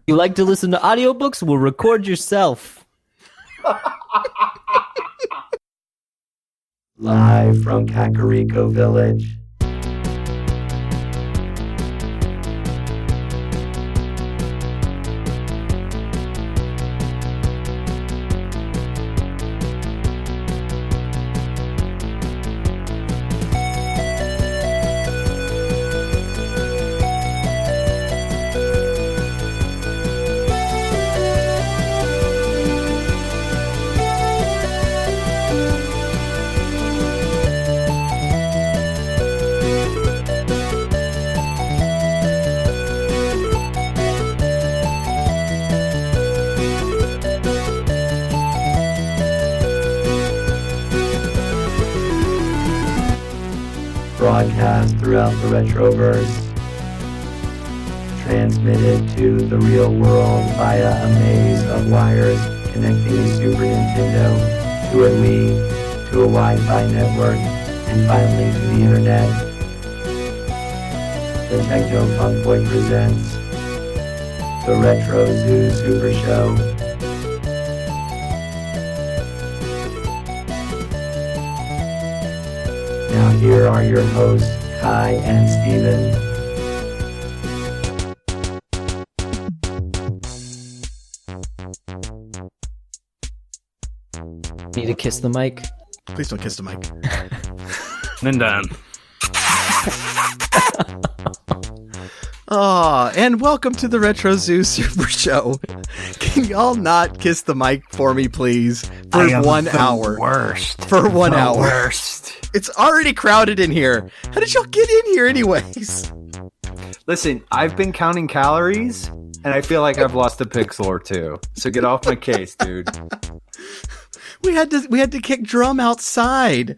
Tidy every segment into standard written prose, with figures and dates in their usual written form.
You like to listen to audiobooks? Well, record yourself. Live from Kakariko Village. Broadcast throughout the Retroverse. Transmitted to the real world via a maze of wires connecting a Super Nintendo to a Wii, to a Wi-Fi network, and finally to the Internet. The Techno Funk Boy presents the Retro Zoo Super Show. Now here are your hosts, Kai and Steven. Need to kiss the mic? Please don't kiss the mic. And done. And welcome to the Retro Zoo Super Show. Can y'all not kiss the mic for me, please? For 1 hour. Worst. For 1 hour. Worst. It's already crowded in here. How did y'all get in here anyways? Listen, I've been counting calories, and I feel like I've lost a pixel or two. So get off my case, dude. We had to kick Drum outside.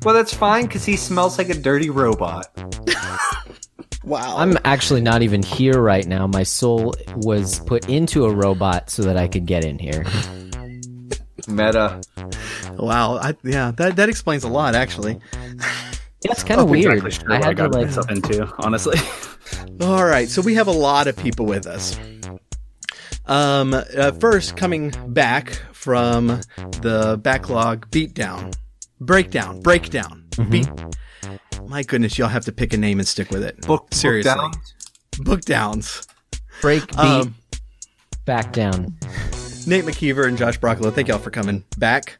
Well, that's fine, because he smells like a dirty robot. Wow. I'm actually not even here right now. My soul was put into a robot so that I could get in here. Meta. Wow. That explains a lot, actually. Yeah, it's kind of weird. Exactly sure I what had to got like myself into, honestly. All right, so we have a lot of people with us. First, coming back from the backlog Breakdown. Mm-hmm. My goodness, y'all have to pick a name and stick with it. Seriously. Book downs. break beat back down. Nate McKeever and Josh Broccolo, thank y'all for coming back.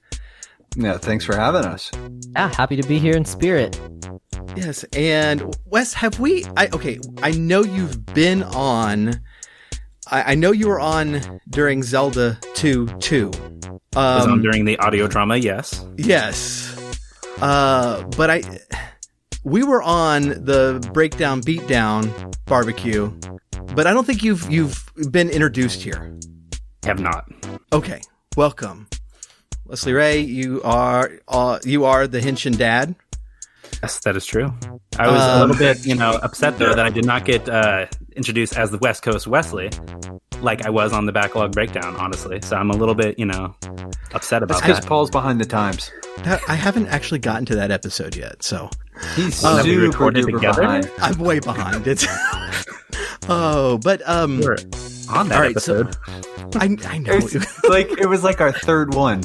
Yeah, thanks for having us. Yeah, happy to be here in spirit. Yes, and Wes, have we... I know you've been on... I know you were on during Zelda 2. I was on during the audio drama, yes. Yes. But we were on the Breakdown Beatdown barbecue, but I don't think you've been introduced here. Have not. Okay, welcome. Leslie Ray, you are the Henshin Dad. Yes, that is true. I was a little bit, upset though that I did not get introduced as the West Coast Wesley, like I was on the Backlog Breakdown, honestly. So I'm a little bit, upset about Because that. Paul's behind the times. I haven't actually gotten to that episode yet, so He's Have we super recorded duper together? behind. I'm way behind. It's We're on that all right, so- episode. I know. It was like our third one.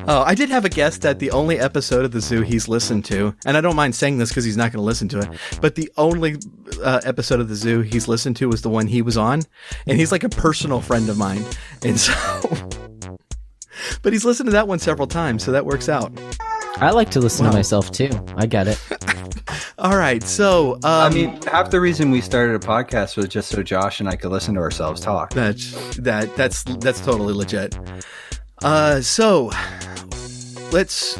Oh, I did have a guess that the only episode of the zoo he's listened to, and I don't mind saying this because he's not going to listen to it, but the only episode of the zoo he's listened to was the one he was on, and he's like a personal friend of mine, and so, but he's listened to that one several times, so that works out. I like to listen to myself too. I get it. All right, so half the reason we started a podcast was just so Josh and I could listen to ourselves talk. that's totally legit. So let's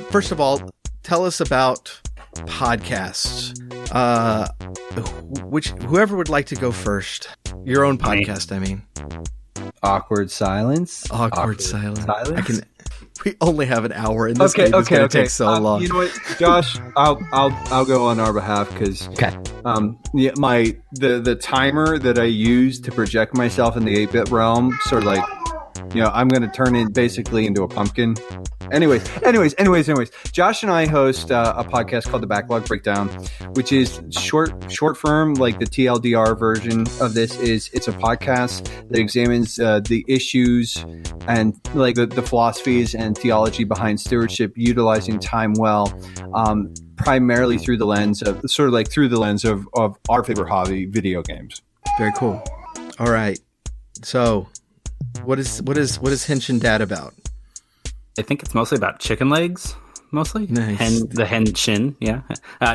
first of all tell us about podcasts. Whoever would like to go first. Your own podcast, I mean. Awkward silence. Awkward silence. We only have an hour in this Okay, game. It's okay, gonna okay. take so long. You know what, Josh? I'll go on our behalf because the timer that I use to project myself in the 8-bit realm sort of like I'm going to turn it basically into a pumpkin. Anyways. Josh and I host a podcast called The Backlog Breakdown, which is short form, like the TLDR version of this. It's a podcast that examines the issues and like the philosophies and theology behind stewardship, utilizing time well, primarily through the lens of our favorite hobby, video games. Very cool. All right. So, what is Henshin Dad about? I think it's mostly about chicken legs, mostly. Nice. The Henshin, yeah.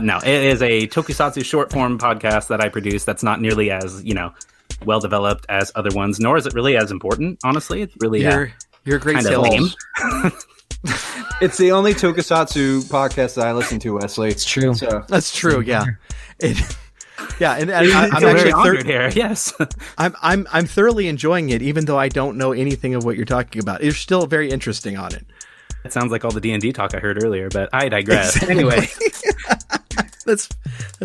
No, it is a tokusatsu short form podcast that I produce that's not nearly as, well developed as other ones, nor is it really as important, honestly. It's really you're a great kind of salesman. lame. It's the only tokusatsu podcast that I listen to, Wesley. It's true. So, That's true, yeah. And I'm very actually honored here, yes. I'm thoroughly enjoying it, even though I don't know anything of what you're talking about. You're still very interesting on it. It sounds like all the D&D talk I heard earlier, but I digress. Anyway, that's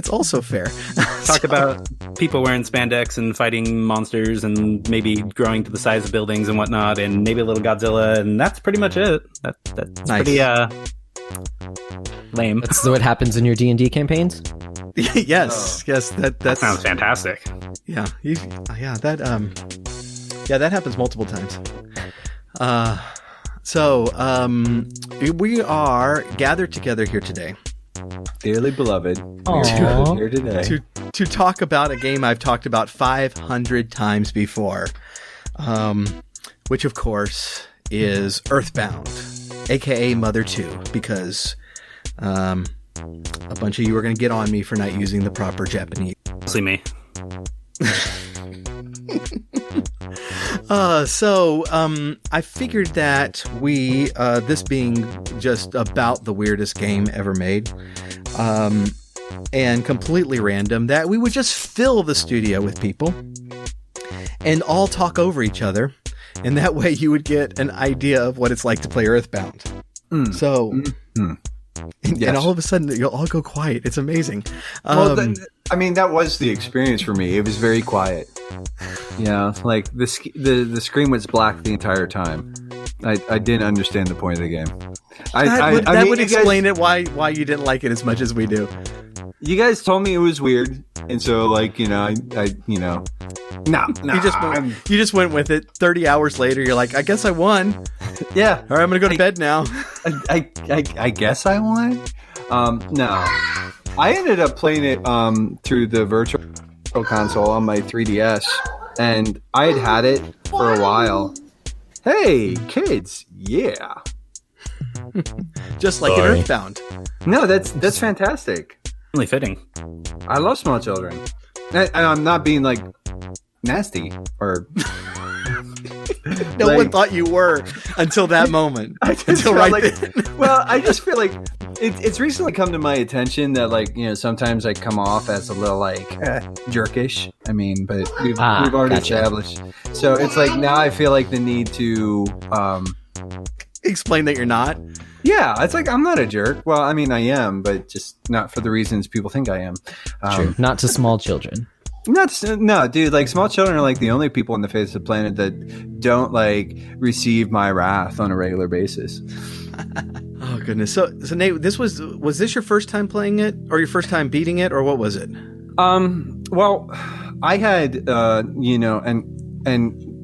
also fair. talk about people wearing spandex and fighting monsters and maybe growing to the size of buildings and whatnot, and maybe a little Godzilla, and that's pretty much it. That's Nice. pretty lame. That's what happens in your D&D campaigns? Yes. That sounds fantastic. Yeah. That happens multiple times. We are gathered together here today dearly beloved, Aww. here today. to talk about a game I've talked about 500 times before, which of course is Earthbound, aka Mother 2, because a bunch of you are going to get on me for not using the proper Japanese. Mostly me. I figured that we, this being just about the weirdest game ever made, and completely random, that we would just fill the studio with people and all talk over each other, and that way you would get an idea of what it's like to play Earthbound. And all of a sudden you'll all go quiet. It's amazing. That was the experience for me. It was very quiet. Like the screen was black the entire time. I didn't understand the point of the game. That would explain it why you didn't like it as much as we do. You guys told me it was weird, and so no. You just went with it. 30 hours later, you're like, I guess I won. Yeah. All right, I'm gonna go to bed now. I guess I won. No, I ended up playing it through the virtual console on my 3DS, and I had it for a while. Hey, kids, yeah. Just like in Earthbound. No, that's fantastic. Really fitting. I love small children, and I'm not being like nasty or. No one thought you were until that moment. Until then. Well, I just feel like it's recently come to my attention that sometimes I come off as a little jerkish. I mean, but we've already established. So it's like now I feel like the need to explain that you're not. Yeah, it's like I'm not a jerk. Well, I mean I am, but just not for the reasons people think I am. True. Not to small children. No, dude. Like small children are like the only people on the face of the planet that don't receive my wrath on a regular basis. Oh goodness. So Nate, was this your first time playing it, or your first time beating it, or what was it? Well, I had and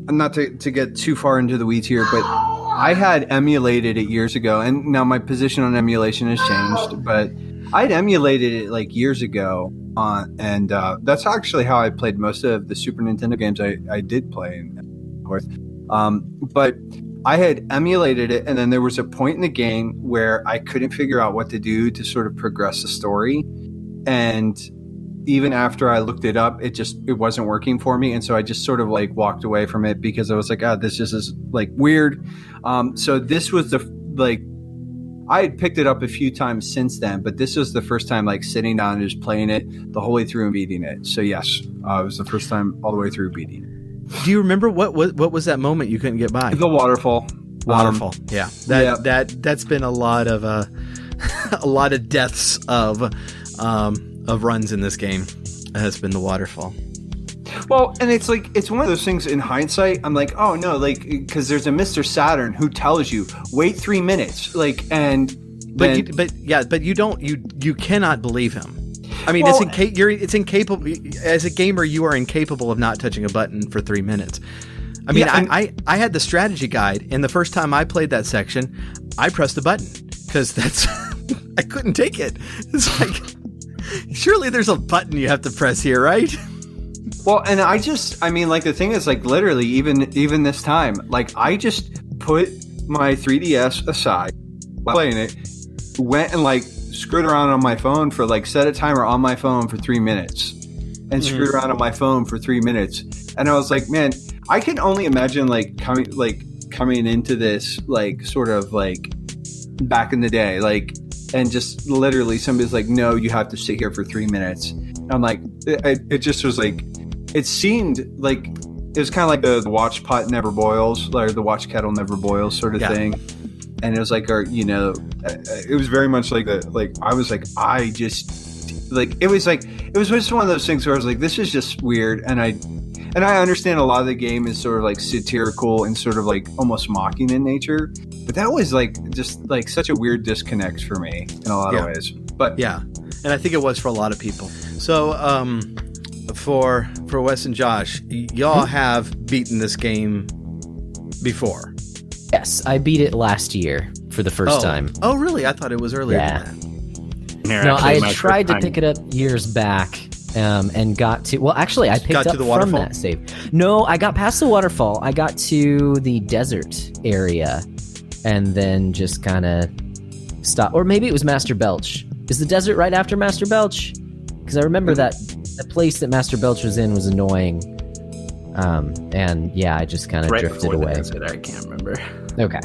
not to get too far into the weeds here, but I had emulated it years ago, and now my position on emulation has changed, but I'd emulated it years ago. And that's actually how I played most of the Super Nintendo games I did play in North. But I had emulated it, and then there was a point in the game where I couldn't figure out what to do to sort of progress the story. And even after I looked it up, it wasn't working for me. And so I just sort of walked away from it because I was like, this just is weird. So this was I had picked it up a few times since then, but this was the first time sitting down and just playing it the whole way through and beating it. So yes, it was the first time all the way through beating it. Do you remember what was that moment you couldn't get by? The waterfall. Yeah. That's been a lot of a lot of deaths of runs in this game. Has been the waterfall. Well, and it's like, it's one of those things in hindsight. I'm like, oh no, like, because there's a Mr. Saturn who tells you wait 3 minutes, like, and but you cannot believe him. I mean, Well, it's incapable. As a gamer, you are incapable of not touching a button for 3 minutes. I mean, Yeah, I had the strategy guide, and the first time I played that section, I pressed the button because that's I couldn't take it. It's like, surely there's a button you have to press here, right? Well, and I mean, like, the thing is, like, literally, even this time, like, I just put my 3DS aside while playing it, went and, like, screwed around on my phone for, like, set a timer on my phone for 3 minutes, and screwed around on my phone for 3 minutes, and I was like, man, I can only imagine, like, coming into this, like, sort of, like, back in the day, like, and just literally somebody's like, no, you have to sit here for 3 minutes. I'm like, it just was like, it seemed like it was kind of like the watch pot never boils, or the watch kettle never boils sort of thing. And it was like, or, you know, it was very much like I was like, it was just one of those things where I was like, this is just weird. And I understand a lot of the game is sort of like satirical and sort of like almost mocking in nature. But that was like just like such a weird disconnect for me in a lot of ways. But yeah, and I think it was for a lot of people. So for Wes and Josh, y'all have beaten this game before. Yes, I beat it last year for the first time. Oh, really? I thought it was earlier Yeah. than that. No, I had tried to pick it up years back. And got to, well, actually, I picked up from that save. No, I got past the waterfall. I got to the desert area and then just kind of stopped. Or maybe it was Master Belch. Is the desert right after Master Belch? Because I remember that the place that Master Belch was in was annoying. And yeah, I just kind of drifted away. I can't remember. Okay.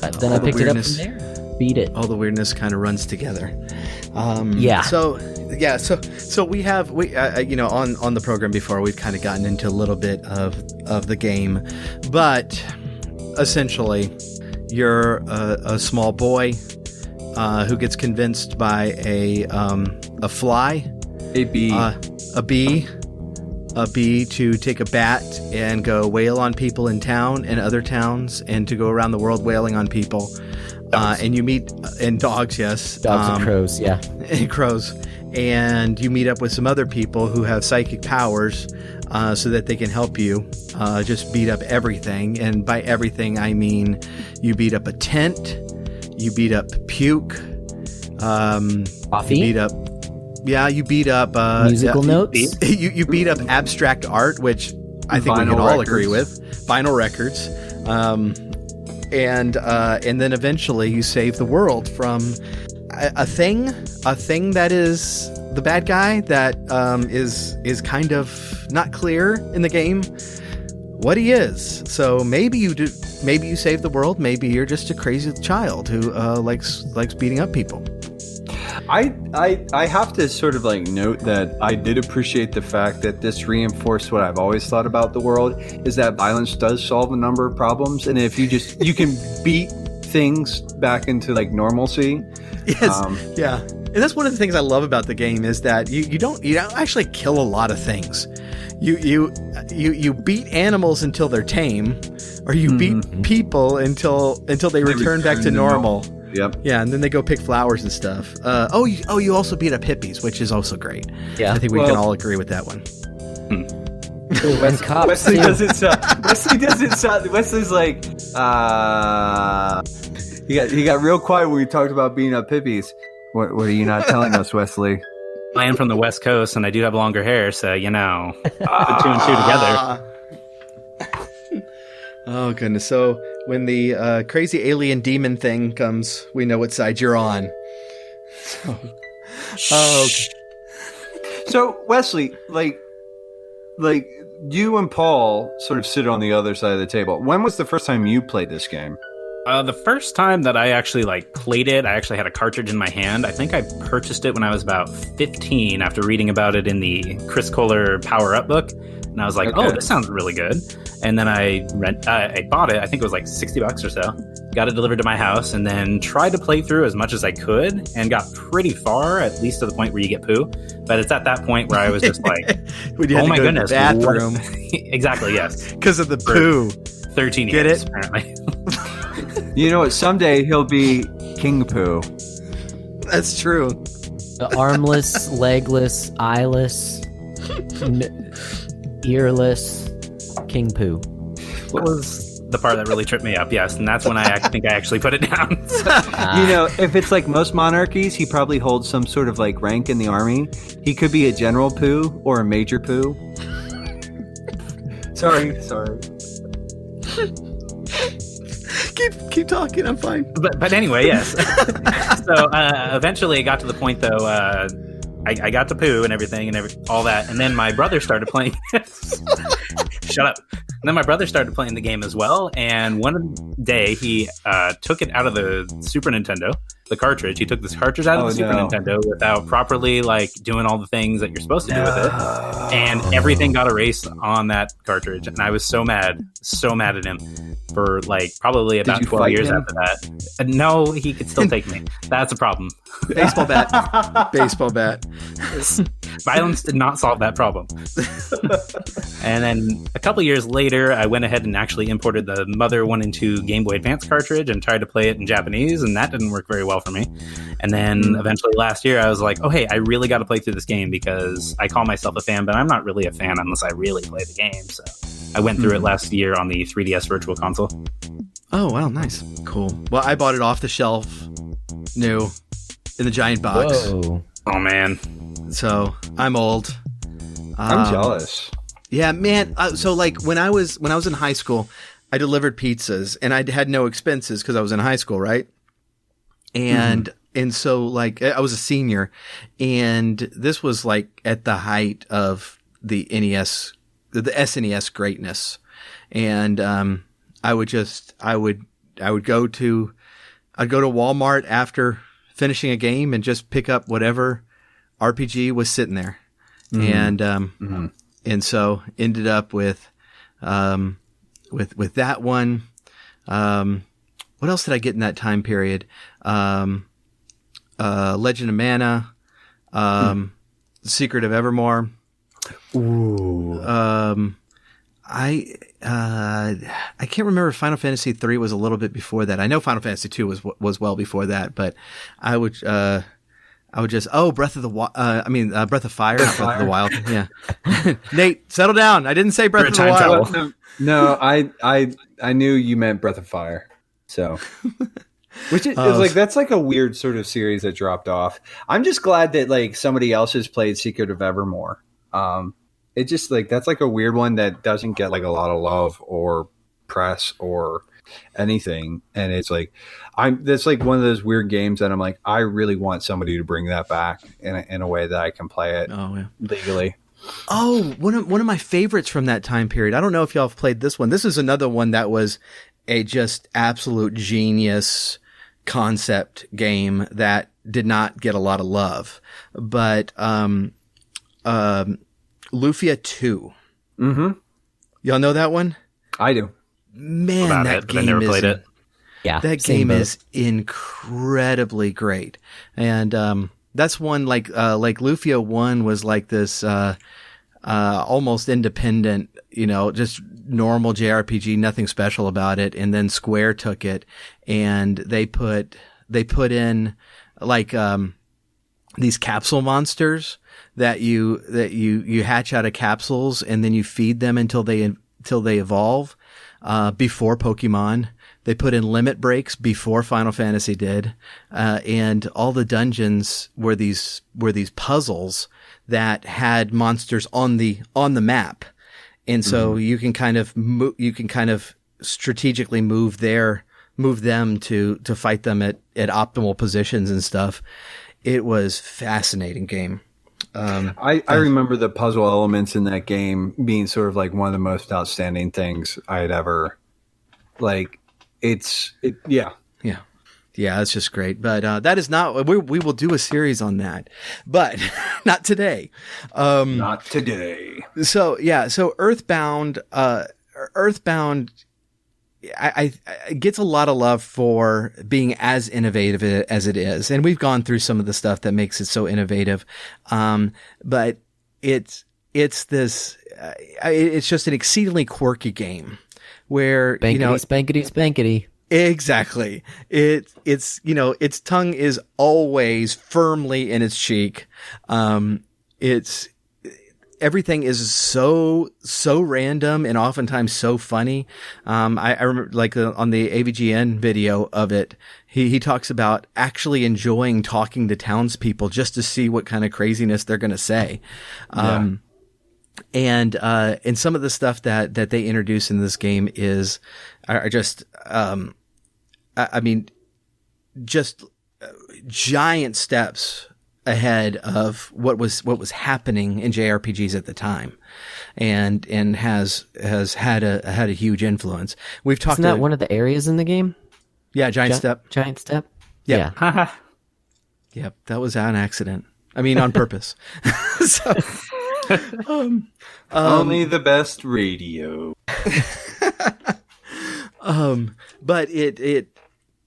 But then I picked it up from there. Beat it. All the weirdness kind of runs together. Yeah. So we have you know, on the program before, we've kind of gotten into a little bit of the game, but essentially you're a small boy who gets convinced by a fly, a bee to take a bat and go wail on people in town and other towns, and to go around the world wailing on people. And you meet, and dogs, yes. Dogs and crows, yeah. And crows. And you meet up with some other people who have psychic powers so that they can help you just beat up everything. And by everything, I mean you beat up a tent, you beat up puke, Coffee? You beat up musical notes. You beat up abstract art, which I think we can all agree with. Vinyl records. And then eventually you save the world from a thing that is the bad guy that is kind of not clear in the game what he is. So maybe you save the world, maybe you're just a crazy child who likes beating up people. I have to sort of like note that I did appreciate the fact that this reinforced what I've always thought about the world, is that violence does solve a number of problems, and if you can beat things back into like normalcy. Yes. Yeah. And that's one of the things I love about the game, is that you don't actually kill a lot of things. You beat animals until they're tame, or you beat people until they return back to normal. Yep. Yeah, and then they go pick flowers and stuff. You also beat up hippies, which is also great. Yeah, I think we can all agree with that one. And cops Wesley doesn't sound. Wesley's like, he got real quiet when we talked about beating up hippies. What are you not telling us, Wesley? I am from the West Coast, and I do have longer hair, so put two and two together. Oh goodness! So when the crazy alien demon thing comes, we know what side you're on. So Wesley, like you and Paul sort of sit on the other side of the table. When was the first time you played this game? The first time that I actually played it, I actually had a cartridge in my hand. I think I purchased it when I was about 15 after reading about it in the Chris Kohler Power Up book. And I was like, oh, this sounds really good. And then I bought it. I think it was like $60 or so. Got it delivered to my house and then tried to play through as much as I could and got pretty far, at least to the point where you get poo. But it's at that point where I was just like, oh my goodness. Bathroom. Exactly, yes. Because of the poo. 13 Get years, it? apparently. You know what? Someday he'll be King Poo. That's true. The armless, legless, eyeless, earless King Poo. What was the part that really tripped me up? Yes, and that's when I think I actually put it down. You know, if it's like most monarchies, he probably holds some sort of rank in the army. He could be a general Poo or a major Poo. Sorry. Keep talking. I'm fine. But anyway, yes. So eventually, it got to the point though. I got to poo and everything and all that, and then my brother started playing. Shut up. And then my brother started playing the game as well. And one day he took it out of the Super Nintendo, the cartridge. He took this cartridge out of the Super Nintendo without properly doing all the things that you're supposed to do with it, and everything got erased on that cartridge. And I was so mad at him for probably about 12 years after that. No, he could still take me. That's a problem. Baseball bat. Violence did not solve that problem. And then a couple years later, I went ahead and actually imported the Mother 1 and 2 Game Boy Advance cartridge and tried to play it in Japanese, and that didn't work very well for me. And then eventually last year, I was like, oh, hey, I really got to play through this game because I call myself a fan, but I'm not really a fan unless I really play the game. So I went through it last year on the 3DS Virtual Console. Oh, wow, nice. Cool. Well, I bought it off the shelf, new, in the giant box. Whoa. Oh, man. So I'm old. I'm jealous. Yeah, man. So when I was in high school, I delivered pizzas and I had no expenses because I was in high school, right? And so I was a senior, and this was at the height of the NES, the SNES greatness, and I would go to Walmart after finishing a game and just pick up whatever RPG was sitting there. And so ended up with that one. What else did I get in that time period? Legend of Mana, Secret of Evermore. Ooh. I can't remember if Final Fantasy 3 was a little bit before that. I know Final Fantasy 2 was well before that, but I would just Breath of Fire, Breath of the Wild. Yeah. Nate, settle down. I didn't say Breath of the Wild. No, I knew you meant Breath of Fire. So, which is that's a weird sort of series that dropped off. I'm just glad that somebody else has played Secret of Evermore. It just that's a weird one that doesn't get a lot of love or press or anything, and it's that's one of those weird games that I'm I really want somebody to bring that back in a way that I can play it legally. Oh, one of my favorites from that time period. I don't know if y'all have played this one. This is another one that was a just absolute genius concept game that did not get a lot of love, but Lufia 2. Mm-hmm. Y'all know that one? I do. Man, that game I never played it. Yeah, that game is incredibly great, and that's one like Lufia 1 was this almost independent, just normal JRPG, nothing special about it, and then Square took it and they put in these capsule monsters that you hatch out of capsules and then you feed them until they evolve. Before Pokemon, they put in limit breaks before Final Fantasy did, and all the dungeons were these puzzles that had monsters on the map, and so you can kind of strategically move them to fight them at optimal positions and stuff. It was fascinating game. I remember the puzzle elements in that game being sort of one of the most outstanding things I had ever Yeah. Yeah, that's just great. But that is not. We will do a series on that, but not today. Not today. So yeah. So Earthbound. Earthbound. I gets a lot of love for being as innovative as it is, and we've gone through some of the stuff that makes it so innovative. But it's this. It's just an exceedingly quirky game where spankety. Exactly. It's its tongue is always firmly in its cheek. Everything is so random and oftentimes so funny. I remember like on the AVGN video of it, he talks about actually enjoying talking to townspeople just to see what kind of craziness they're going to say. And some of the stuff that they introduce in this game are just, just giant steps ahead of what was happening in JRPGs at the time, and has had a huge influence. We've talked. Isn't that one of the areas in the game? Yeah, Giant Step. Giant Step. Yep. Yeah. Yep, that was an accident. I mean, on purpose. So, only the best radio. But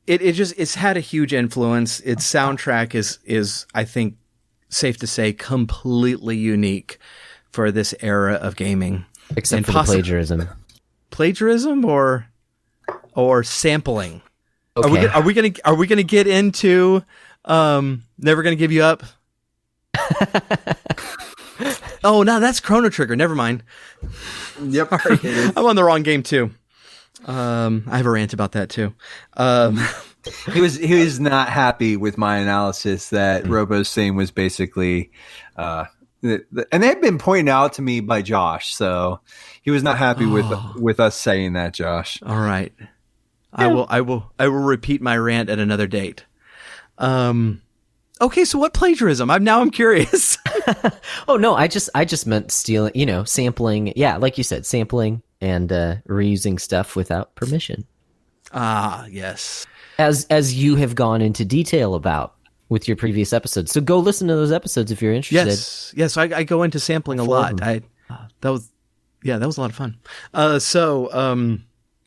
it's had a huge influence. Its soundtrack is I think safe to say completely unique for this era of gaming. Except for the plagiarism. Plagiarism or sampling. Okay. Are we gonna get into Never Gonna Give You Up? Oh no, that's Chrono Trigger. Never mind. Yep. Sorry. I'm on the wrong game too. I have a rant about that too. He was not happy with my analysis that Robo's thing was basically, and they had been pointed out to me by Josh, so he was not happy with us saying that, Josh. All right, I will repeat my rant at another date. Okay, so what plagiarism? I'm curious. Oh no, I just meant stealing, sampling. Yeah, like you said, sampling and reusing stuff without permission. Ah, yes. As you have gone into detail about with your previous episodes. So go listen to those episodes if you're interested. Yes. I go into sampling a lot. That was a lot of fun.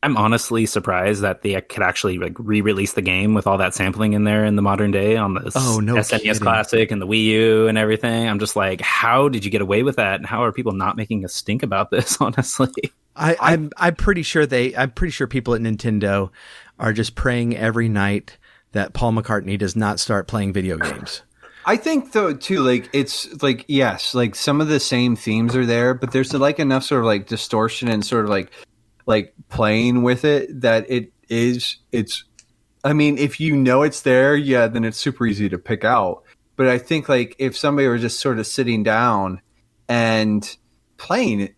I'm honestly surprised that they could actually like re-release the game with all that sampling in there in the modern day on the SNES Classic and the Wii U and everything. I'm just like, how did you get away with that? And how are people not making a stink about this? Honestly, I'm pretty sure people at Nintendo are just praying every night that Paul McCartney does not start playing video games. I think though too, like it's like yes, like some of the same themes are there, but there's like enough sort of like distortion and sort of like playing with it that it's I mean, if you know it's there, yeah, then it's super easy to pick out. But I think like if somebody were just sort of sitting down and playing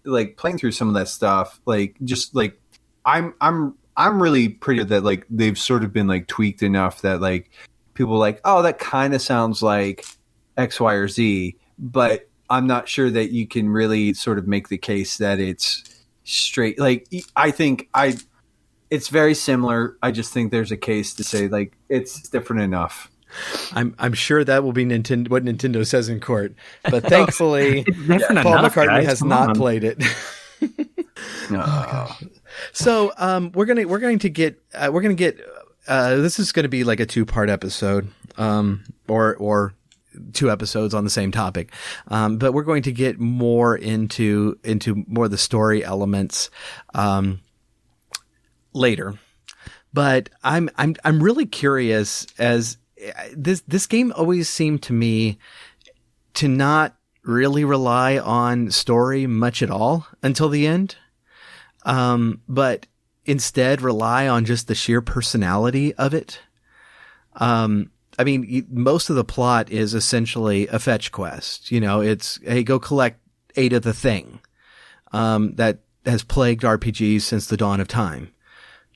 through some of that stuff, like just like I'm really pretty that like they've sort of been like tweaked enough that like people are like, oh, that kind of sounds like X, Y, or Z, but I'm not sure that you can really sort of make the case that it's straight. Like I think it's very similar. I just think there's a case to say like it's different enough. I'm sure that will be what Nintendo says in court, but thankfully Paul McCartney has not played it. No. So we're going to get this is going to be like a 2-part episode, or 2 episodes on the same topic. But we're going to get more into more of the story elements later. But I'm really curious, as this game always seemed to me to not really rely on story much at all until the end. But instead rely on just the sheer personality of it. I mean, most of the plot is essentially a fetch quest. It's, hey, go collect 8 of the thing, that has plagued RPGs since the dawn of time.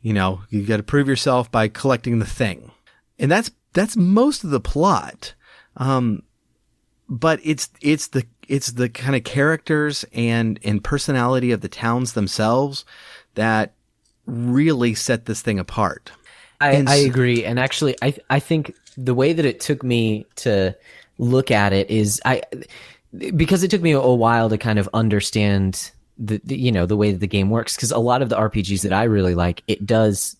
You got to prove yourself by collecting the thing. And that's most of the plot. But it's the kind of characters and personality of the towns themselves that really set this thing apart. I agree. And actually, I think the way that it took me to look at it is because it took me a while to kind of understand the way that the game works. Because a lot of the RPGs that I really like, it does,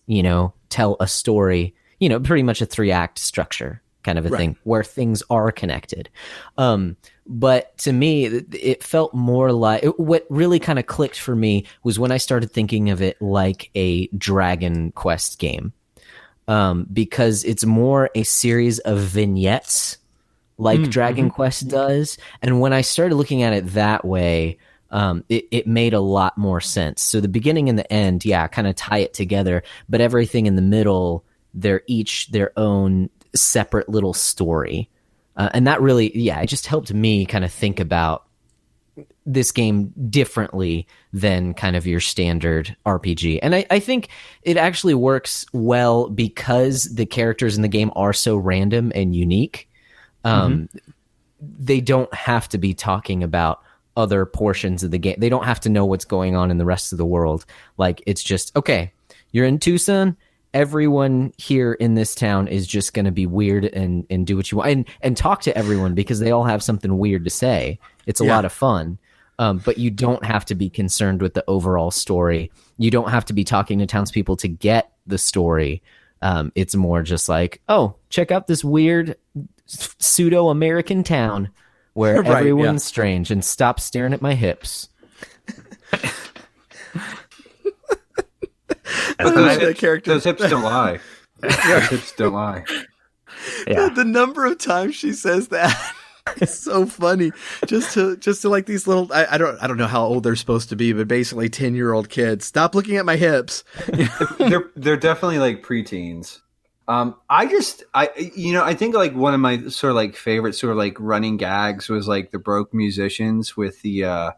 tell a story, pretty much a 3-act structure kind of a thing where things are connected. But to me, it felt more like what really kind of clicked for me was when I started thinking of it like a Dragon Quest game. Because it's more a series of vignettes like Dragon Quest does. And when I started looking at it that way, it made a lot more sense. So the beginning and the end, kind of tie it together, but everything in the middle, they're each their own separate little story. And that really, it just helped me kind of think about this game differently than kind of your standard RPG. And I think it actually works well because the characters in the game are so random and unique. They don't have to be talking about other portions of the game. They don't have to know what's going on in the rest of the world. Like, it's just, okay, you're in Tucson. Everyone here in this town is just going to be weird and do what you want and talk to everyone because they all have something weird to say. It's a lot of fun. But you don't have to be concerned with the overall story. You don't have to be talking to townspeople to get the story. It's more just like, oh, check out this weird pseudo-American town where everyone's strange and stop staring at my hips. Those hips don't lie. Those hips don't lie. Yeah. The number of times she says that is so funny. Just to like these little, I don't know how old they're supposed to be, but basically 10-year-old kids. Stop looking at my hips. They're definitely like preteens. I think like one of my sort of like favorite sort of like running gags was like the Broke Musicians with the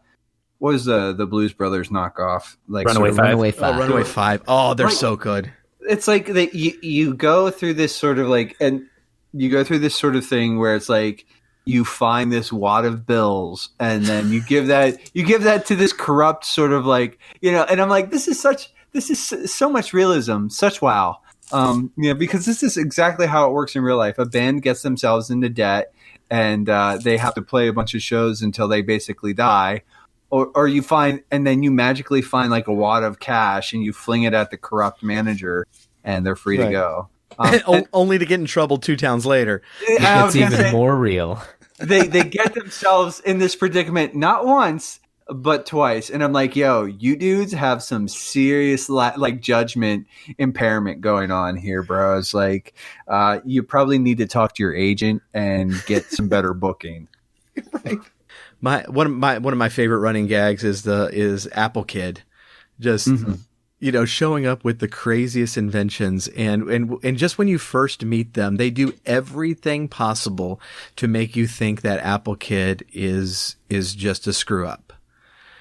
what was the Blues Brothers knockoff, like Runaway Five. Runaway Five. Oh, they're so good. It's like you go through this sort of like, and you go through this sort of thing where it's like you find this wad of bills and then you give that to this corrupt sort of like, and I'm like, this is so much realism, such wow. Because this is exactly how it works in real life. A band gets themselves into debt and they have to play a bunch of shows until they basically die. Or you find, and then you magically find like a wad of cash and you fling it at the corrupt manager and they're free to go. Only to get in trouble 2 towns later. It's even more real. They get themselves in this predicament not once, but twice. And I'm like, yo, you dudes have some serious like judgment impairment going on here, bro. It's like, you probably need to talk to your agent and get some better booking. Right. One of my favorite running gags is Apple Kid, just showing up with the craziest inventions and just when you first meet them, they do everything possible to make you think that Apple Kid is just a screw up.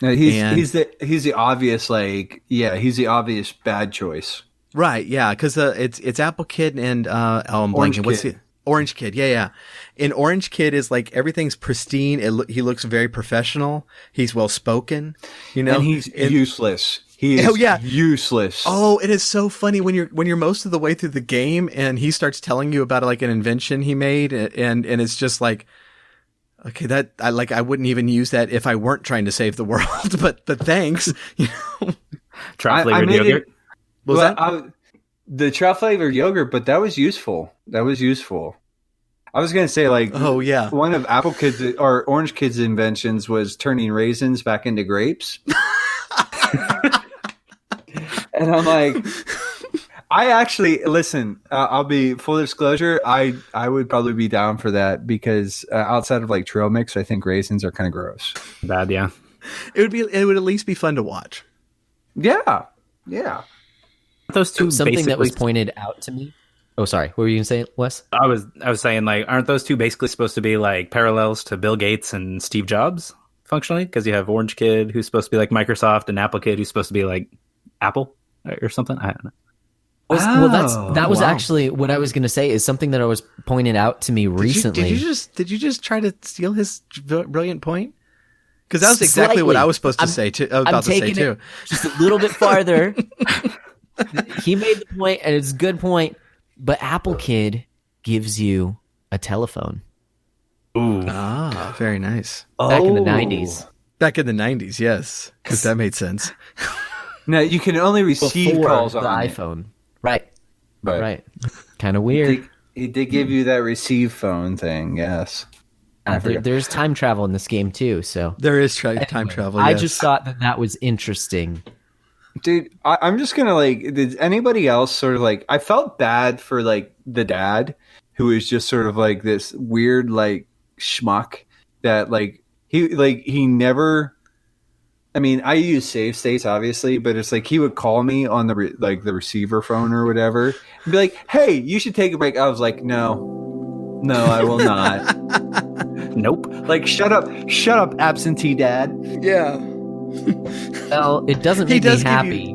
No, he's the obvious he's the obvious bad choice. Right, yeah, because it's Apple Kid and I'm blanking. What's the Orange Kid, yeah. And Orange Kid is like everything's pristine. He looks very professional. He's well spoken, and he's useless. He is useless. Oh, it is so funny when you're most of the way through the game and he starts telling you about like an invention he made, and it's just like, okay, that I wouldn't even use that if I weren't trying to save the world, but thanks. Trout flavored yogurt. The trout flavored yogurt, but that was useful. I was going to say, like, one of Apple Kids or Orange Kids' inventions was turning raisins back into grapes. And I'm like, I actually, listen, I'll be full disclosure. I would probably be down for that because outside of like trail mix, I think raisins are kind of gross. Bad, yeah. It would at least be fun to watch. Yeah. Those two something that was pointed out to me. Oh, sorry. What were you going to say, Wes? I was saying, like, aren't those two basically supposed to be like parallels to Bill Gates and Steve Jobs functionally? Because you have Orange Kid who's supposed to be like Microsoft and Apple Kid who's supposed to be like Apple or something. I don't know. That was actually what I was going to say. Is something that was pointed out to me recently. Did you just try to steal his brilliant point? Because that was exactly what I was supposed to say too. About to say too. Just a little bit farther. He made the point, and it's a good point. But Apple Kid gives you a telephone. Ooh. Ah, very nice. Back in the 90s. Back in the 90s, yes, because that made sense. Now you can only receive Before calls the on iPhone. Right. But Right. Kind of weird. He did give you that receive phone thing, yes. There's time travel in this game too, so There is time travel. I yes. just thought that was interesting. Dude, I'm just gonna did anybody else sort of I felt bad for the dad who is just sort of this weird schmuck that he never. I mean, I use save states obviously, but it's he would call me on the the receiver phone or whatever and be like, "Hey, you should take a break." I was like, "No, I will not." Nope. Shut up, absentee dad. Yeah. Well, it doesn't make me happy,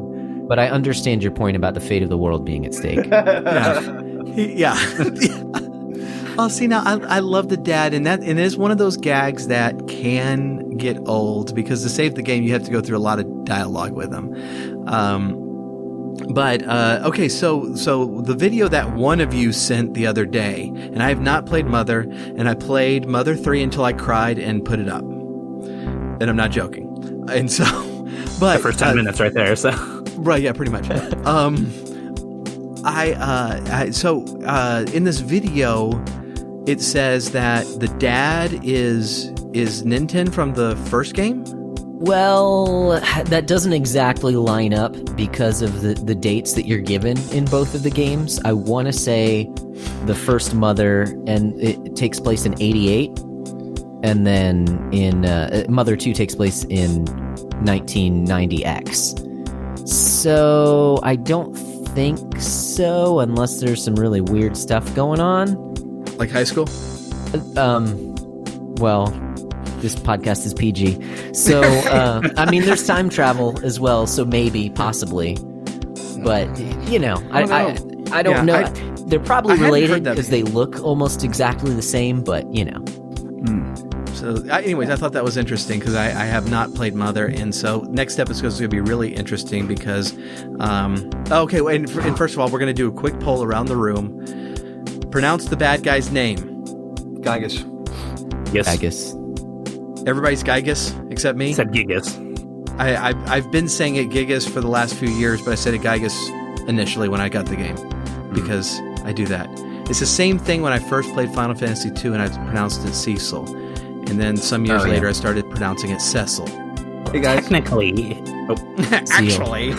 but I understand your point about the fate of the world being at stake. Yeah. Oh, see, now I love the dad, and it is one of those gags that can get old because to save the game, you have to go through a lot of dialogue with him. Okay, so the video that one of you sent the other day, and I have not played Mother, and I played Mother 3 until I cried and put it up, and I'm not joking. And so, but The first 10 minutes right there. So right, yeah, pretty much. In this video, it says that the dad is Ninten from the first game. Well, that doesn't exactly line up because of the dates that you're given in both of the games. I want to say the first Mother, and it takes place in 88, and then in Mother 2 takes place in 1990X. So I don't think so, unless there's some really weird stuff going on. Like high school? Well, this podcast is PG. So, I mean, there's time travel as well, so maybe, possibly. But, I don't know. They're probably related because they look almost exactly the same, but, So, anyways, I thought that was interesting because I have not played Mother, and so next episode is going to be really interesting because, and first of all, we're going to do a quick poll around the room. Pronounce the bad guy's name. Gygus. yes, Gygus. Everybody's Gygus except me. said Gigas. I've been saying it Gigas for the last few years, but I said it Gygus initially when I got the game because I do that. It's the same thing when I first played Final Fantasy II and I pronounced it Cecil. And then some years later, I started pronouncing it Cecil. Hey guys. Technically, Actually.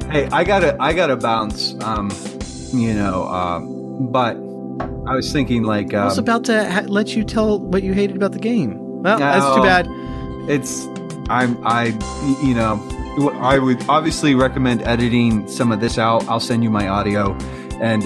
Hey, I gotta bounce. But I was thinking I was about to let you tell what you hated about the game. Well, that's too bad. I would obviously recommend editing some of this out. I'll send you my audio, and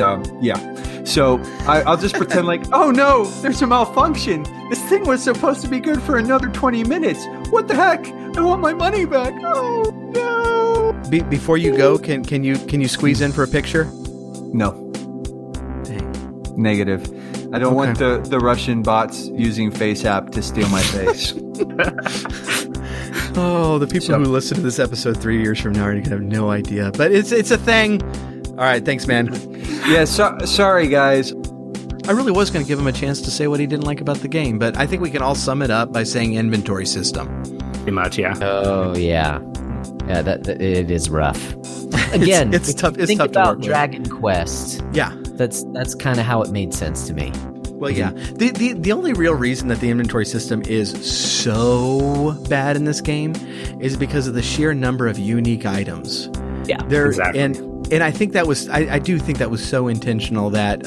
So I'll just pretend oh no, there's a malfunction. This thing was supposed to be good for another 20 minutes. What the heck? I want my money back. Oh no! Before you go, can you squeeze in for a picture? No. Dang. Negative. I don't want the Russian bots using FaceApp to steal my face. Oh, the people who listen to this episode 3 years from now are going to have no idea. But it's a thing. All right, thanks, man. Yeah, sorry, guys. I really was going to give him a chance to say what he didn't like about the game, but I think we can all sum it up by saying inventory system. pretty much, yeah. Oh, yeah. Yeah, that it is rough. Again, it's tough. It's think tough about to work Dragon Quest. Yeah, That's kind of how it made sense to me. well, yeah. The only real reason that the inventory system is so bad in this game is because of the sheer number of unique items. Yeah, exactly. And I think that was I do think that was so intentional that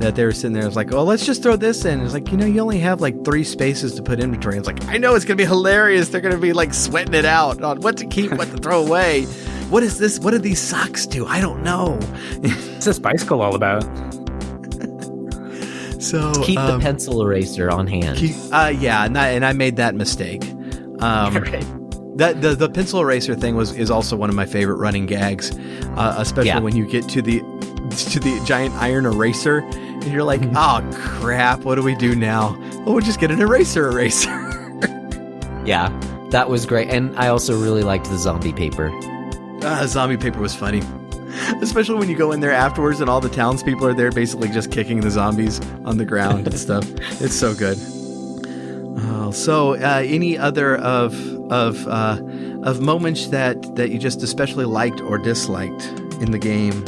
that they were sitting there. It was like, oh, let's just throw this in. It's like, you only have 3 spaces to put inventory. It's like, I know it's gonna be hilarious. They're gonna be sweating it out on what to keep, what to throw away. What is this? What do these socks do? I don't know. What's this bicycle all about? So keep the pencil eraser on hand. And I made that mistake. Right. That the pencil eraser thing is also one of my favorite running gags, especially when you get to the giant iron eraser, and you're like, oh crap, what do we do now? Well, we'll just get an eraser. Yeah, that was great, and I also really liked the zombie paper. Zombie paper was funny. Especially when you go in there afterwards and all the townspeople are there basically just kicking the zombies on the ground and stuff. It's so good. So any other of moments that you just especially liked or disliked in the game?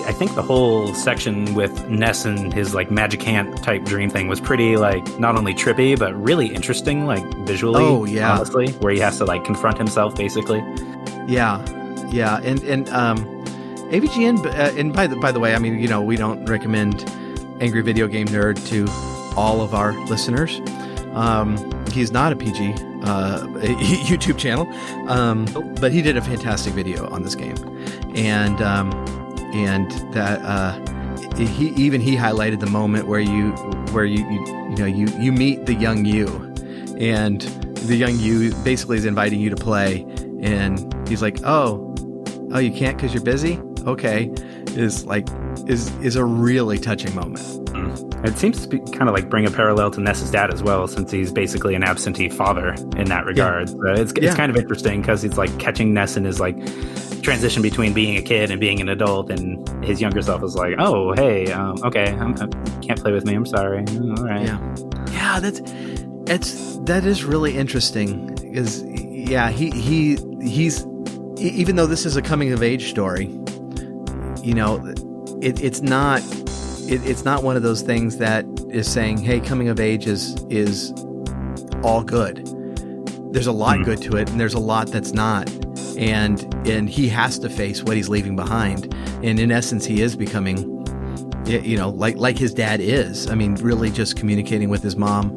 I think the whole section with Ness and his like magic hand type dream thing was pretty like not only trippy but really interesting, like visually. Oh yeah, honestly, where he has to like confront himself basically. Yeah, and AVGN. And by the way, I mean, you know, we don't recommend Angry Video Game Nerd to all of our listeners. He's not a PG YouTube channel, but he did a fantastic video on this game, and that he highlighted the moment where you meet the young you, and the young you basically is inviting you to play, and he's like, oh you can't because you're busy. Okay, is a really touching moment. It seems to be kind of like bring a parallel to Ness's dad as well, since he's basically an absentee father in that regard. So it's kind of interesting because he's like catching Ness in his like transition between being a kid and being an adult, and his younger self is like, oh hey, okay, I can't play with me, I'm sorry. All right. Yeah, that is really interesting because he's even though this is a coming of age story, you know, it's not one of those things that is saying, hey, coming of age is all good. There's a lot good to it, and there's a lot that's not. And he has to face what he's leaving behind. And in essence, he is becoming, you know, like his dad is. I mean, really just communicating with his mom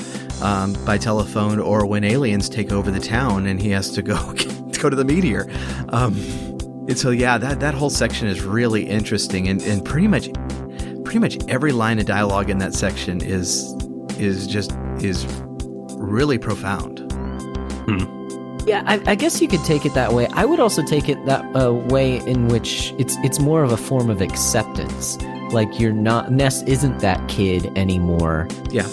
by telephone, or when aliens take over the town and he has to go to the meteor. And so, that whole section is really interesting, and pretty much every line of dialogue in that section is really profound. Yeah, I guess you could take it that way. I would also take it that way in which it's more of a form of acceptance. Like Ness isn't that kid anymore. Yeah.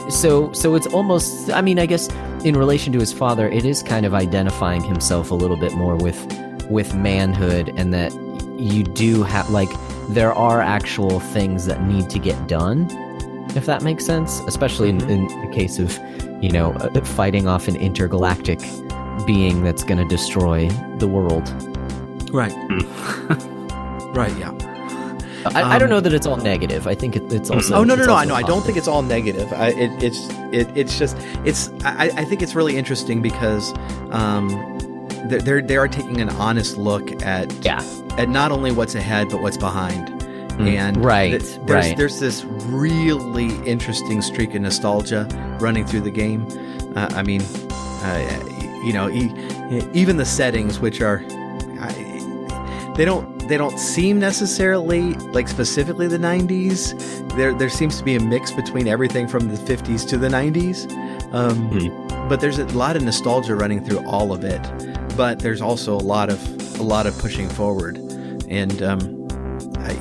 So it's almost, I mean, I guess in relation to his father, it is kind of identifying himself a little bit more with manhood, and that you do have, like, there are actual things that need to get done, if that makes sense, especially in the case of, you know, fighting off an intergalactic being that's going to destroy the world. Right. Right, yeah. I don't know that it's all negative. I think it's also... Oh, no. I know. I don't think it's all negative. I think it's really interesting because they are taking an honest look at not only what's ahead, but what's behind. And there's this really interesting streak of nostalgia running through the game. I mean, you know, even the settings, which are... They don't seem necessarily like specifically the 90s. There seems to be a mix between everything from the 50s to the 90s. But there's a lot of nostalgia running through all of it. But there's also a lot of pushing forward. And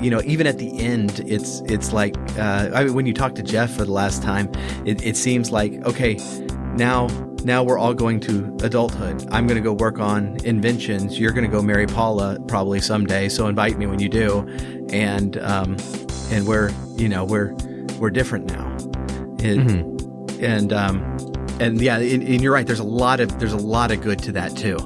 you know, even at the end, it's like I mean, when you talk to Jeff for the last time, it seems like, okay, now we're all going to adulthood. I'm going to go work on inventions. You're going to go marry Paula probably someday. So invite me when you do. And we're different now. And yeah, and you're right. There's a lot of good to that too.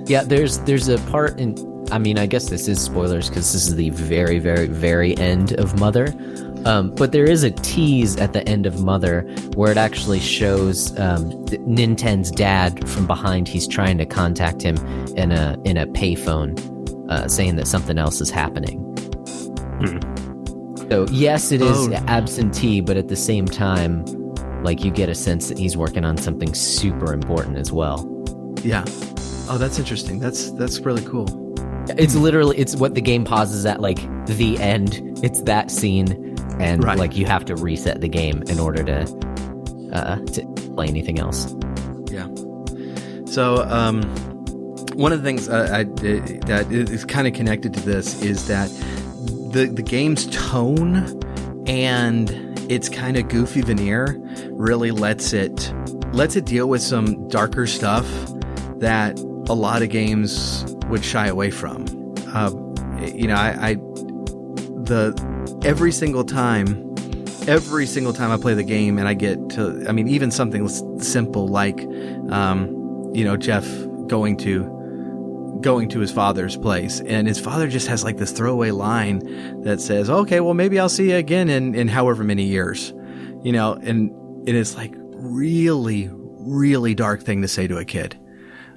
Yeah. There's a part in, I mean, I guess this is spoilers because this is the very, very, very end of Mother. But there is a tease at the end of Mother where it actually shows Ninten's dad from behind. He's trying to contact him in a payphone, saying that something else is happening. So yes, it is absentee, but at the same time, like, you get a sense that he's working on something super important as well. Yeah. Oh, that's interesting. That's really cool. It's literally, it's what the game pauses at, like the end. It's that scene. And like, you have to reset the game in order to play anything else. Yeah. So one of the things that is kind of connected to this is that the game's tone and its kind of goofy veneer really lets it deal with some darker stuff that a lot of games would shy away from. every single time I play the game and I get to, I mean, even something simple like, Jeff going to his father's place, and his father just has like this throwaway line that says, okay, well, maybe I'll see you again in however many years, and it's like really, really dark thing to say to a kid.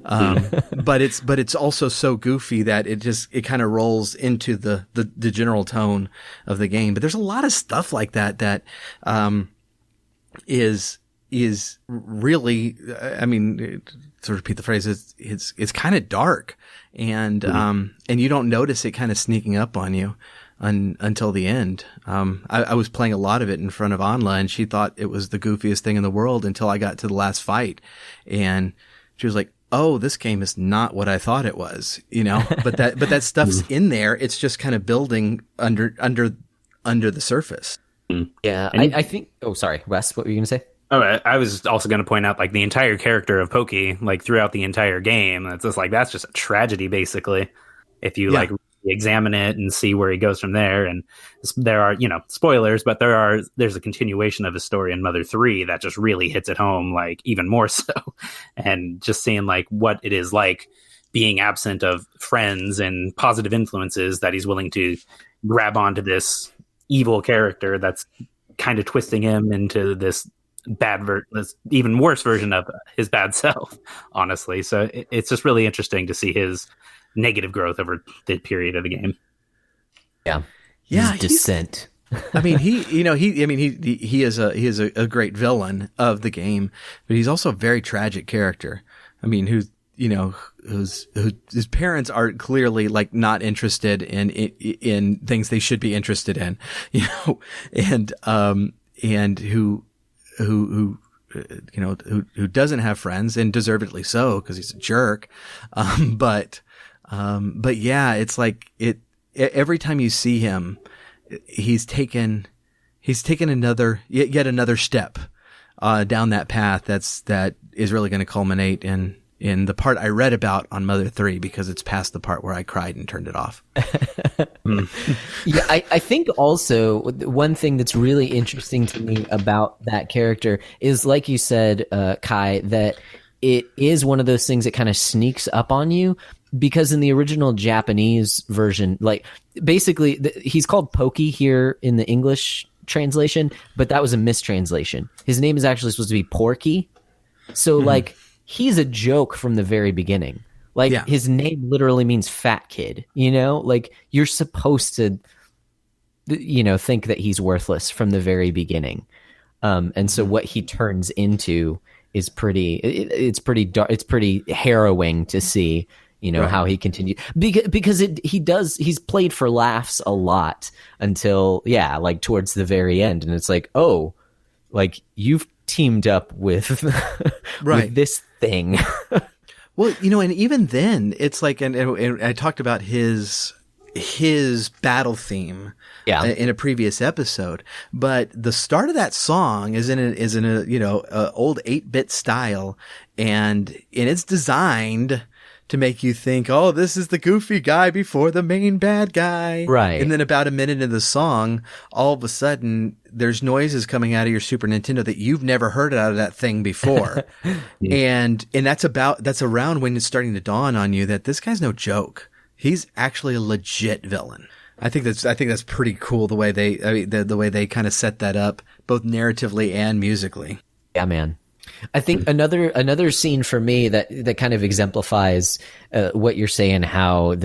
But it's also so goofy that it kind of rolls into the general tone of the game. But there's a lot of stuff like that is really, I mean, to repeat the phrase, it's kind of dark, and you don't notice it kind of sneaking up on you until the end. I was playing a lot of it in front of Anla, and she thought it was the goofiest thing in the world until I got to the last fight, and she was like, oh, this game is not what I thought it was, but that stuff's in there. It's just kind of building under the surface. Yeah. I think, oh, sorry, Wes, what were you going to say? Oh, I was also going to point out, like, the entire character of Pokey, like, throughout the entire game, it's just like, that's just a tragedy, basically, if you like examine it and see where he goes from there. And there are, spoilers, but there's a continuation of his story in Mother 3 that just really hits it home, like, even more so. And just seeing, like, what it is like being absent of friends and positive influences, that he's willing to grab onto this evil character that's kind of twisting him into this this even worse version of his bad self, honestly. So it's just really interesting to see his negative growth over the period of the game. Yeah. His descent. I mean, he is a great villain of the game, but he's also a very tragic character. I mean, whose parents are clearly like not interested in things they should be interested in, and who doesn't have friends, and deservedly so, because he's a jerk. But yeah, it's like every time you see him, he's taken yet another step down that path that is really going to culminate in the part I read about on Mother 3, because it's past the part where I cried and turned it off. Yeah, I think also one thing that's really interesting to me about that character is, like you said, Kai, that it is one of those things that kind of sneaks up on you, because in the original Japanese version, like, basically he's called Pokey here in the English translation, but that was a mistranslation. His name is actually supposed to be Porky. So like, he's a joke from the very beginning. Like, his name literally means fat kid, like, you're supposed to, think that he's worthless from the very beginning. And so what he turns into is it's pretty harrowing to see, how he continues, because he's played for laughs a lot until, like, towards the very end. And it's like, oh, like, you've teamed up with, with this thing. Well, and even then, it's like, and I talked about his battle theme in a previous episode, but the start of that song is in a old 8-bit style, and it's designed to make you think, oh, this is the goofy guy before the main bad guy. Right. And then about a minute into the song, all of a sudden, there's noises coming out of your Super Nintendo that you've never heard out of that thing before. And that's around when it's starting to dawn on you that this guy's no joke. He's actually a legit villain. I think that's pretty cool, the way the way they kind of set that up, both narratively and musically. Yeah, man. I think another scene for me that kind of exemplifies what you're saying, how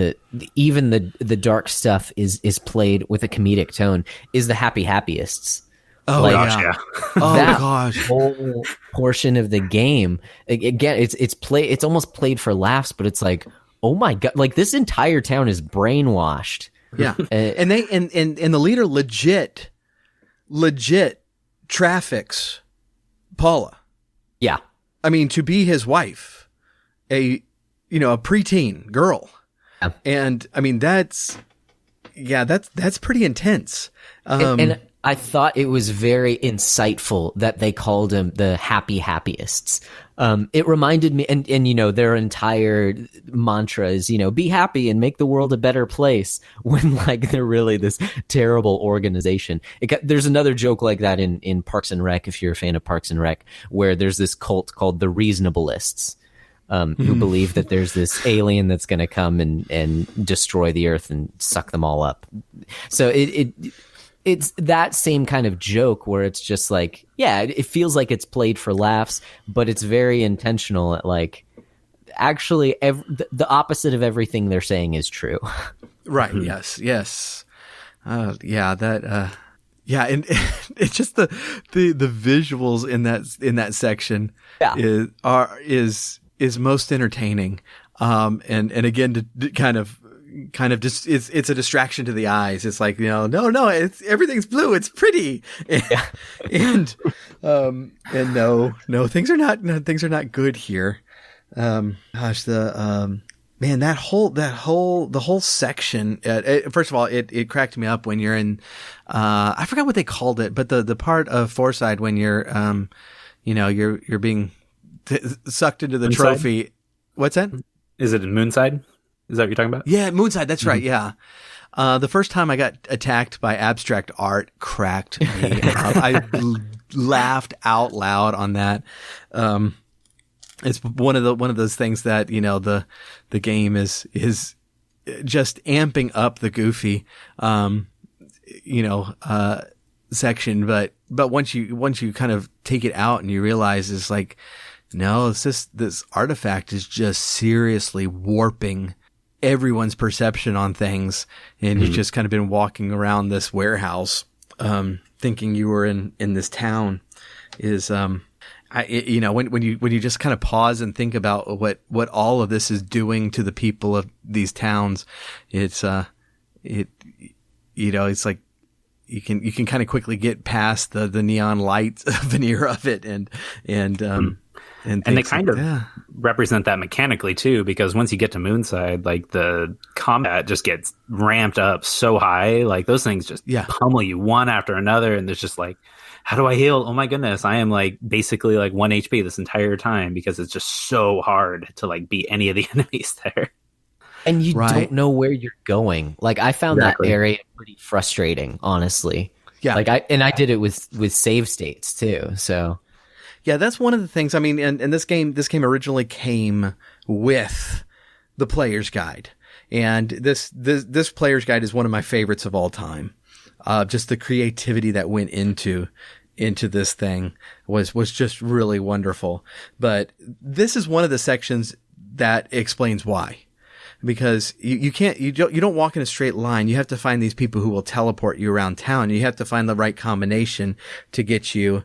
even the dark stuff is played with a comedic tone, is the Happiest. Oh, like, gosh, yeah. Oh that gosh. Whole portion of the game, again, it's almost played for laughs, but it's like, oh my god, like, this entire town is brainwashed. Yeah. And the leader legit traffics Paula. Yeah. I mean, to be his wife, a preteen girl. Yeah. And I mean, that's pretty intense. And I thought it was very insightful that they called him the Happiest, It reminded me, and their entire mantra is, be happy and make the world a better place, when like they're really this terrible organization. There's another joke like that in Parks and Rec, if you're a fan of Parks and Rec, where there's this cult called the Reasonableists, who believe that there's this alien that's going to come and destroy the earth and suck them all up. So it's that same kind of joke where it's just like, yeah, it feels like it's played for laughs, but it's very intentional. Like, actually, the opposite of everything they're saying is true. Right. Yes. And it's just the visuals in that section is most entertaining. And again, to kind of just it's a distraction to the eyes. It's like, no, it's everything's blue, it's pretty. And no, things are not good here. The whole section, first of all, it cracked me up when you're in, I forgot what they called it, but the part of Forside when you're you're being sucked into the Moonside? trophy. What's that? Is it in Moonside? Is that what you're talking about? Yeah, Moonside. That's right. Yeah. The first time I got attacked by abstract art cracked me up. I laughed out loud on that. It's one of those things that, the game is just amping up the goofy, section. But once you kind of take it out and you realize it's like, no, this artifact is just seriously warping everyone's perception on things, and you've just kind of been walking around this warehouse, thinking you were in this town. Is when you just kind of pause and think about what all of this is doing to the people of these towns, it's like you can kind of quickly get past the neon light veneer of it, and they kind of represent that mechanically too, because once you get to Moonside, like the combat just gets ramped up so high, like those things just pummel you one after another, and there's just like, how do I heal? Oh my goodness, I am like basically like 1 HP this entire time, because it's just so hard to like beat any of the enemies there. And you don't know where you're going. Like, I found that area pretty frustrating, honestly. Yeah. Like I did it with save states too, so. Yeah, that's one of the things. I mean, and this game originally came with the player's guide, and this player's guide is one of my favorites of all time. Just the creativity that went into this thing was just really wonderful. But this is one of the sections that explains why, because you don't walk in a straight line. You have to find these people who will teleport you around town. You have to find the right combination to get you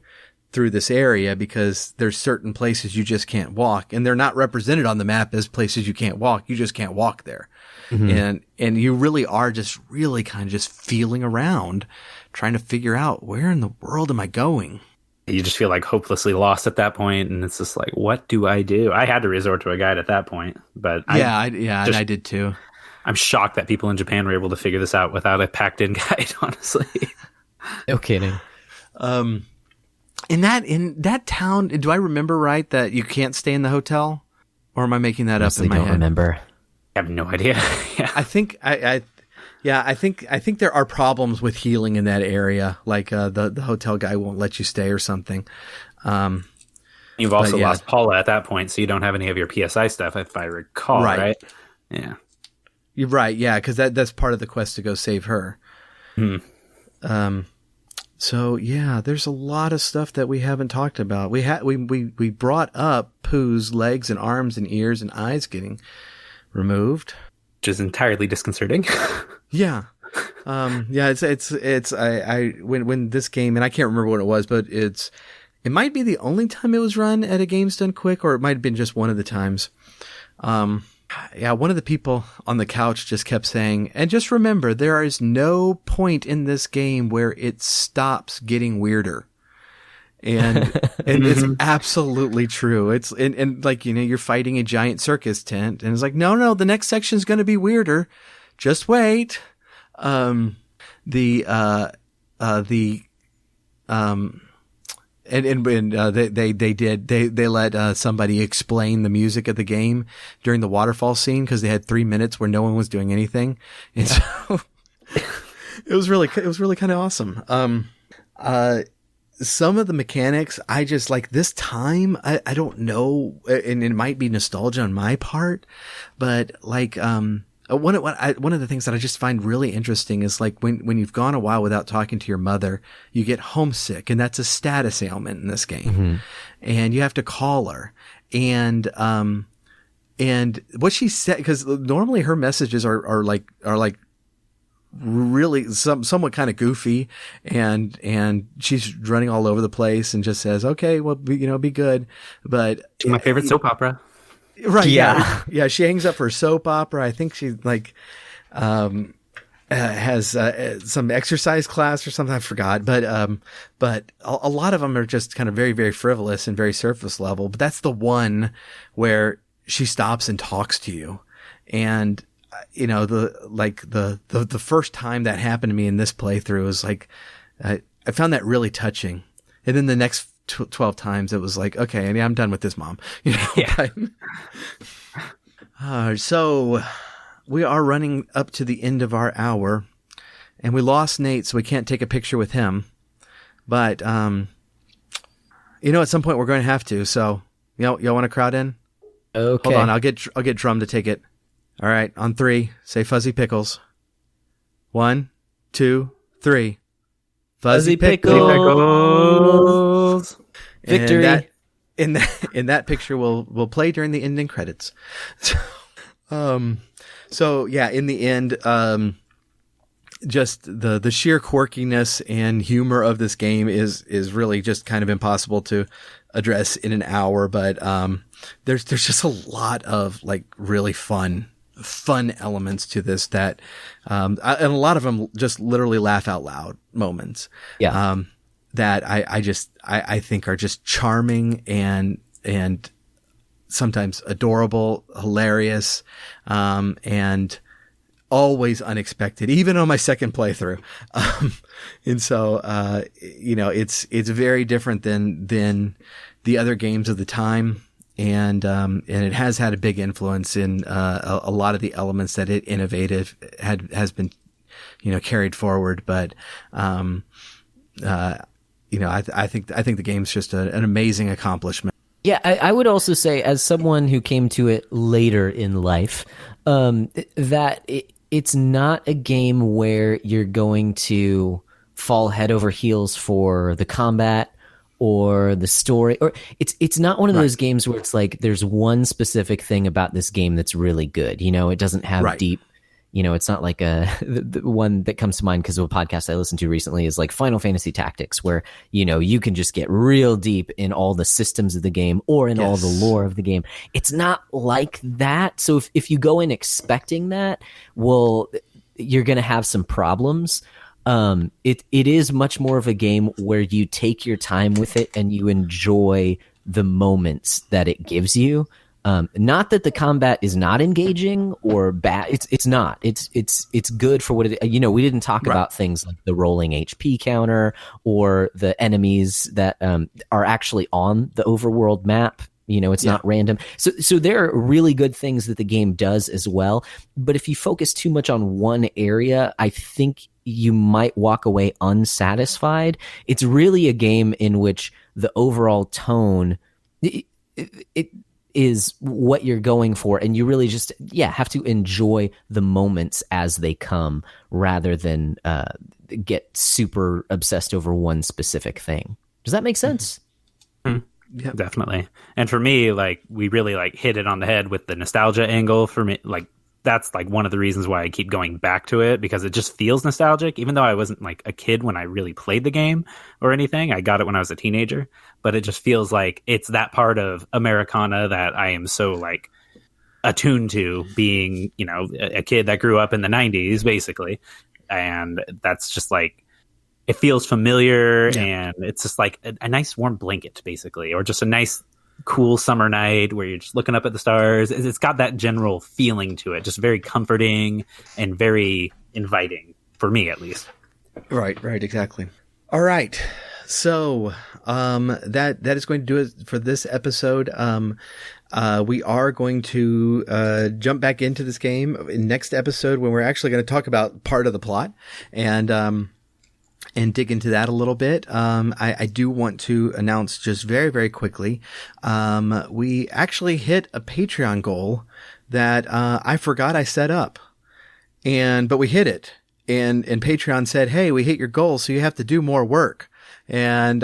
through this area, because there's certain places you just can't walk, and they're not represented on the map as places you can't walk. You just can't walk there. Mm-hmm. And you really are just really kind of just feeling around, trying to figure out, where in the world am I going? You just feel like hopelessly lost at that point, and it's just like, what do I do? I had to resort to a guide at that point, but and I did too. I'm shocked that people in Japan were able to figure this out without a packed-in guide, honestly. No kidding. In that town, do I remember right that you can't stay in the hotel, or am I making that up in my head? I don't remember. I have no idea. Yeah. I think I think there are problems with healing in that area. Like the hotel guy won't let you stay or something. You've also lost Paula at that point, so you don't have any of your PSI stuff, if I recall. Right? Yeah. You're right. Yeah, because that's part of the quest to go save her. So yeah, there's a lot of stuff that we haven't talked about. We brought up Pooh's legs and arms and ears and eyes getting removed, which is entirely disconcerting. Yeah. It's when this game, and I can't remember what it was, but it might be the only time it was run at a Games Done Quick, or it might have been just one of the times. One of the people on the couch just kept saying, and just remember, there is no point in this game where it stops getting weirder. And it's absolutely true. It's, and like, you're fighting a giant circus tent, and it's like, no, the next section is going to be weirder. Just wait. They let somebody explain the music of the game during the waterfall scene because they had 3 minutes where no one was doing anything, and so it was really kind of awesome. Some of the mechanics I just like this time. I don't know, and it might be nostalgia on my part, but like one of the things that I just find really interesting is like when you've gone a while without talking to your mother, you get homesick, and that's a status ailment in this game, and you have to call her, and what she said, because normally her messages are like really somewhat kind of goofy, and she's running all over the place and just says, "Okay, well, be good," but my favorite soap opera. Right. Yeah. Yeah. She hangs up her soap opera. I think she like, has, some exercise class or something. I forgot. But a lot of them are just kind of very, very frivolous and very surface level. But that's the one where she stops and talks to you. And, the first time that happened to me in this playthrough was like, I found that really touching. And then the next 12 times it was like, okay, I'm done with this, Mom. Yeah. So we are running up to the end of our hour, and we lost Nate, so we can't take a picture with him. But at some point we're going to have to. So y'all want to crowd in? Okay. Hold on, I'll get Drum to take it. All right, on 3, say Fuzzy Pickles. 1, 2, 3. Fuzzy Pickles. Victory. In that picture will play during the ending credits. So yeah, in the end, just the sheer quirkiness and humor of this game is really just kind of impossible to address in an hour. But there's just a lot of like really fun elements to this that, and a lot of them just literally laugh out loud moments. Yeah. That I think are just charming and sometimes adorable, hilarious, and always unexpected, even on my second playthrough. And so, it's very different than the other games of the time. And it has had a big influence in, a lot of the elements that it innovative has been, carried forward. But, I think the game's just an amazing accomplishment. Yeah, I would also say, as someone who came to it later in life, that it's not a game where you're going to fall head over heels for the combat or the story, or it's not one of those games where it's like there's one specific thing about this game that's really good. It doesn't have deep. It's not like the one that comes to mind because of a podcast I listened to recently is like Final Fantasy Tactics, where, you can just get real deep in all the systems of the game or in all the lore of the game. It's not like that. So if you go in expecting that, well, you're going to have some problems. It is much more of a game where you take your time with it and you enjoy the moments that it gives you. Not that the combat is not engaging or bad. It's not. It's good for what it. We didn't talk about things like the rolling HP counter or the enemies that are actually on the overworld map. It's not random. So there are really good things that the game does as well. But if you focus too much on one area, I think you might walk away unsatisfied. It's really a game in which the overall tone it is what you're going for, and you really just have to enjoy the moments as they come rather than get super obsessed over one specific thing. Does that make sense? Mm-hmm. Yeah, definitely. And for me, like, we really like hit it on the head with the nostalgia angle. For me, like, that's like one of the reasons why I keep going back to it, because it just feels nostalgic, even though I wasn't like a kid when I really played the game or anything. I got it when I was a teenager, but it just feels like it's that part of Americana that I am so like attuned to, being, a kid that grew up in the 90s basically. And that's just like, it feels familiar, and it's just like a nice warm blanket basically, or just a nice cool summer night where you're just looking up at the stars. It's got that general feeling to it, just very comforting and very inviting, for me at least. Right, exactly. All right. So that is going to do it for this episode. We are going to jump back into this game in next episode when we're actually going to talk about part of the plot and dig into that a little bit. I do want to announce just very, very quickly. We actually hit a Patreon goal that I forgot I set up, but we hit it. And Patreon said, "Hey, we hit your goal, so you have to do more work." And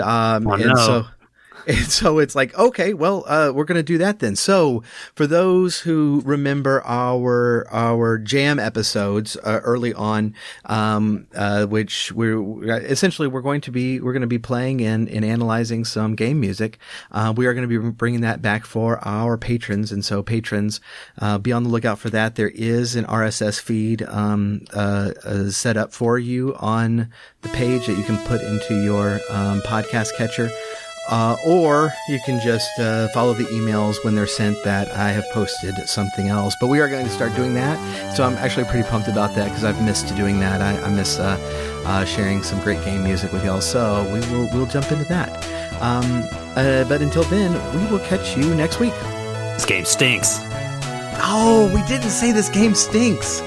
so it's like, okay, well, we're going to do that then. So for those who remember our jam episodes, early on, which we're going to be playing and analyzing some game music. We are going to be bringing that back for our patrons. And so patrons, be on the lookout for that. There is an RSS feed, set up for you on the page that you can put into your, podcast catcher. Or you can just follow the emails when they're sent that I have posted something else. But we are going to start doing that. So I'm actually pretty pumped about that because I've missed doing that. I miss sharing some great game music with y'all. So we'll jump into that. But until then, we will catch you next week. This game stinks. Oh, we didn't say this game stinks.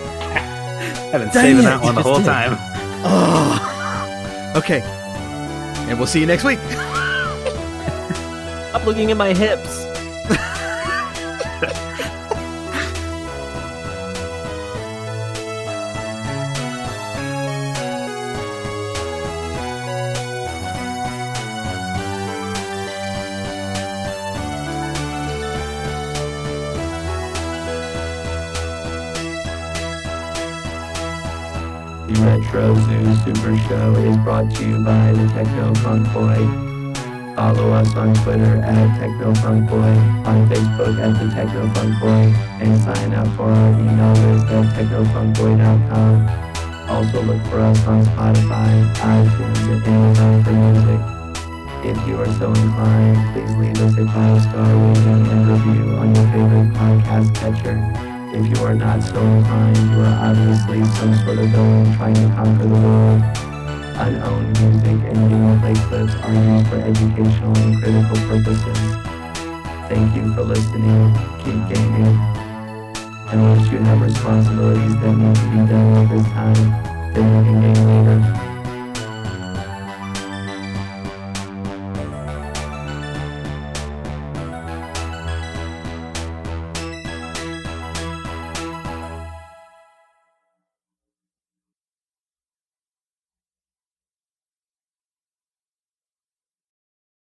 I've been saving that one the whole time. Oh. Okay. And we'll see you next week. Stop looking at my hips. The Retro Zoo Super Show is brought to you by the Techno Funk Boy. Follow us on Twitter at TechnoFunkBoy, on Facebook at The Techno Funk Boy, and sign up for our email list at TechnoFunkBoy.com. Also look for us on Spotify, iTunes, and Amazon for music. If you are so inclined, please leave us a 5-star rating and review on your favorite podcast catcher. If you are not so inclined, you are obviously some sort of villain trying to conquer the world. Unowned music and gameplay clips are used for educational and critical purposes. Thank you for listening. Keep gaming. And once you have responsibilities that need to be done at this time, then you can game later.